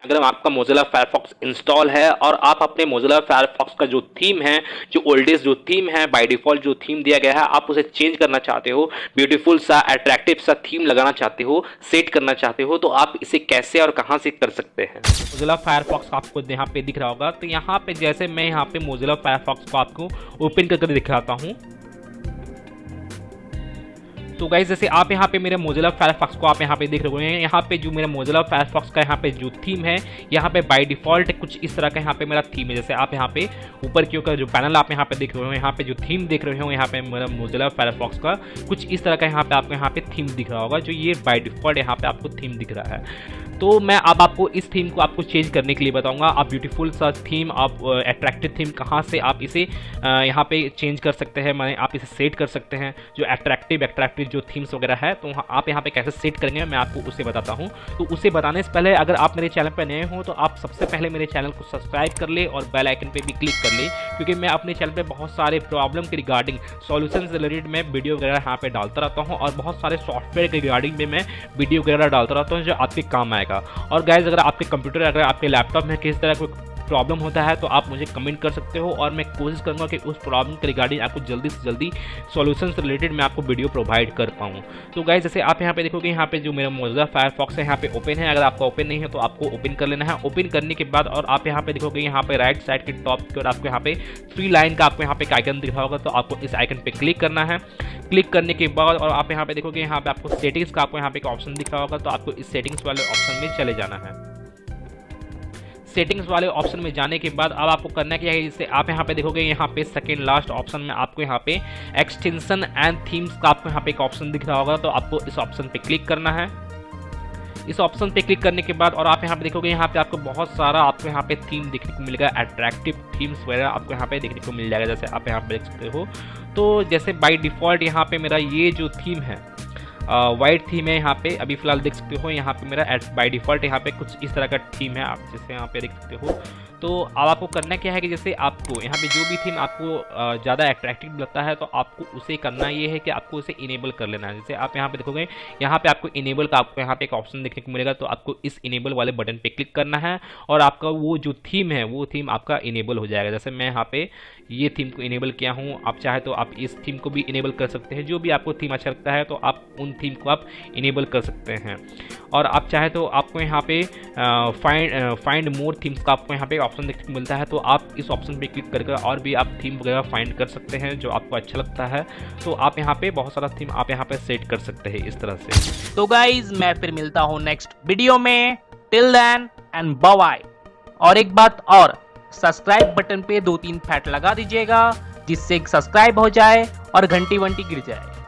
अगर आपका Mozilla Firefox install है और आप अपने मोज़िला फायरफॉक्स का जो थीम है, जो ओल्डेस्ट जो थीम है, बाय डिफ़ॉल्ट जो थीम दिया गया है, आप उसे चेंज करना चाहते हो, ब्यूटीफुल सा अट्रैक्टिव सा थीम लगाना चाहते हो, सेट करना चाहते हो, तो आप इसे कैसे और कहां से कर सकते हैं। मोज़िला फायरफॉक्स आपको यहाँ पे दिख रहा होगा, तो यहाँ पे जैसे मैं यहाँ पे मोज़िला फायरफॉक्स को आपको ओपन करके दिखाता हूँ। तो गाइस जैसे आप यहाँ पे मेरे मोज़िला फायरफॉक्स को आप यहाँ पे देख रहे हैं, यहाँ पे जो मेरा मोज़िला फायरफॉक्स का यहाँ पे जो थीम है, यहाँ पे बाय डिफ़ॉल्ट कुछ इस तरह का यहाँ पे मेरा थीम है। जैसे आप यहाँ पे ऊपर की ओर जो पैनल आप यहाँ पे देख रहे हो, यहाँ पे जो थीम देख रहे हो, यहाँ पे मेरा मोज़िला फायरफॉक्स का कुछ इस तरह का यहाँ पे आपको यहाँ पे थीम दिख रहा होगा, जो ये बाय डिफ़ॉल्ट यहाँ पे आपको थीम दिख रहा है। तो मैं अब आपको इस थीम को आपको चेंज करने के लिए बताऊंगा। आप ब्यूटीफुल सा थीम, आप अट्रैक्टिव थीम कहाँ से आप इसे यहाँ पे चेंज कर सकते हैं, माने आप इसे सेट कर सकते हैं। जो अट्रैक्टिव जो थीम्स वगैरह है, तो आप यहाँ पे कैसे सेट करेंगे मैं आपको उसे बताता हूँ। तो उसे बताने से पहले अगर आप मेरे चैनल पर नए हो तो आप सबसे पहले मेरे चैनल को सब्सक्राइब कर ले और बेल आइकन पर भी क्लिक कर ले, क्योंकि मैं अपने चैनल पर बहुत सारे प्रॉब्लम के रिगार्डिंग सॉल्यूशन से रिलेटेड मैं वीडियो वगैरह यहाँ पे डालता रहता हूँ, और बहुत सारे सॉफ्टवेयर के रिगार्डिंग में मैं वीडियो वगैरह डालता रहता हूँ जो आपके काम आएगा। और गाइज अगर आपके कंप्यूटर, अगर आपके लैपटॉप में किस तरह कोई प्रॉब्लम होता है तो आप मुझे कमेंट कर सकते हो, और मैं कोशिश करूंगा कि उस प्रॉब्लम के रिगार्डिंग आपको जल्दी से जल्दी सॉल्यूशन से रिलेटेड मैं आपको वीडियो प्रोवाइड कर पाऊँ। तो गाइज जैसे आप यहाँ पे देखोगे, यहाँ पे जो मेरा मोज़िला फायरफॉक्स है यहाँ पे ओपन है। अगर आपका ओपन नहीं है तो आपको ओपन कर लेना है। ओपन करने के बाद और आप यहाँ पे देखोगे, यहाँ पे राइट साइड के टॉप की ओर आपको यहाँ पे 3 लाइन का आपको यहाँ पे आइकन दिख रहा होगा, तो आपको इस आइकन पे क्लिक करना है। क्लिक करने के बाद और आप यहाँ पे देखोगे, यहाँ पे आपको सेटिंग्स का आपको यहाँ पे एक ऑप्शन दिख रहा होगा, तो आपको इस सेटिंग्स वाले ऑप्शन में चले जाना है। सेटिंग्स वाले ऑप्शन में जाने के बाद अब आपको करना क्या है, जैसे आप यहाँ पे देखोगे, यहाँ पे सेकंड लास्ट ऑप्शन में आपको यहाँ पे एक्सटेंशन एंड थीम्स का आपको यहाँ पे एक ऑप्शन दिख रहा होगा, तो आपको इस ऑप्शन पे क्लिक करना है। इस ऑप्शन पे क्लिक करने के बाद और आप यहाँ पे देखोगे, यहाँ पे आपको बहुत सारा आपको यहाँ पे थीम देखने को मिलेगा, अट्रैक्टिव थीम्स वगैरह आपको यहाँ पे देखने को मिल जाएगा, जैसे आप यहाँ पे देख सकते हो। तो जैसे बाय डिफ़ॉल्ट यहाँ पे मेरा ये जो थीम है वाइट थीम है, यहाँ पे अभी फिलहाल देख सकते हो। यहाँ पे मेरा बाय डिफ़ॉल्ट यहाँ पे कुछ इस तरह का थीम है, आप जैसे यहाँ पे देख सकते हो। तो अब आपको करना क्या है कि जैसे आपको यहाँ पे जो भी थीम आपको ज़्यादा अट्रैक्टिव लगता है, तो आपको उसे करना ये है कि आपको उसे इनेबल कर लेना है। जैसे आप यहाँ पे देखोगे, यहाँ पे आपको इनेबल का आपको यहाँ पे एक ऑप्शन देखने को मिलेगा, तो आपको इस इनेबल वाले बटन पे क्लिक करना है और आपका वो जो थीम है वो थीम आपका इनेबल हो जाएगा। जैसे मैं यहाँ पे ये थीम को इनेबल किया हूँ, आप चाहे तो आप इस थीम को भी इनेबल कर सकते हैं। जो भी आपको थीम अच्छा लगता है तो आप उन थीम को आप इनेबल कर सकते हैं। और आप चाहे तो आपको यहाँ पे फाइंड मोर थीम्स का आपको यहाँ पे ऑप्शन देखने को मिलता है, तो आप इस ऑप्शन पे क्लिक करके और भी आप थीम वगैरह फाइंड कर सकते हैं जो आपको अच्छा लगता है। तो आप यहाँ पे बहुत सारा थीम आप यहाँ पे सेट कर सकते हैं इस तरह से। तो गाइज मैं फिर मिलता हूँ नेक्स्ट वीडियो में। Till then and bye bye. और एक बात और, सब्सक्राइब बटन पे 2-3 फैट लगा दीजिएगा, जिससे सब्सक्राइब हो जाए और घंटी वंटी गिर जाए।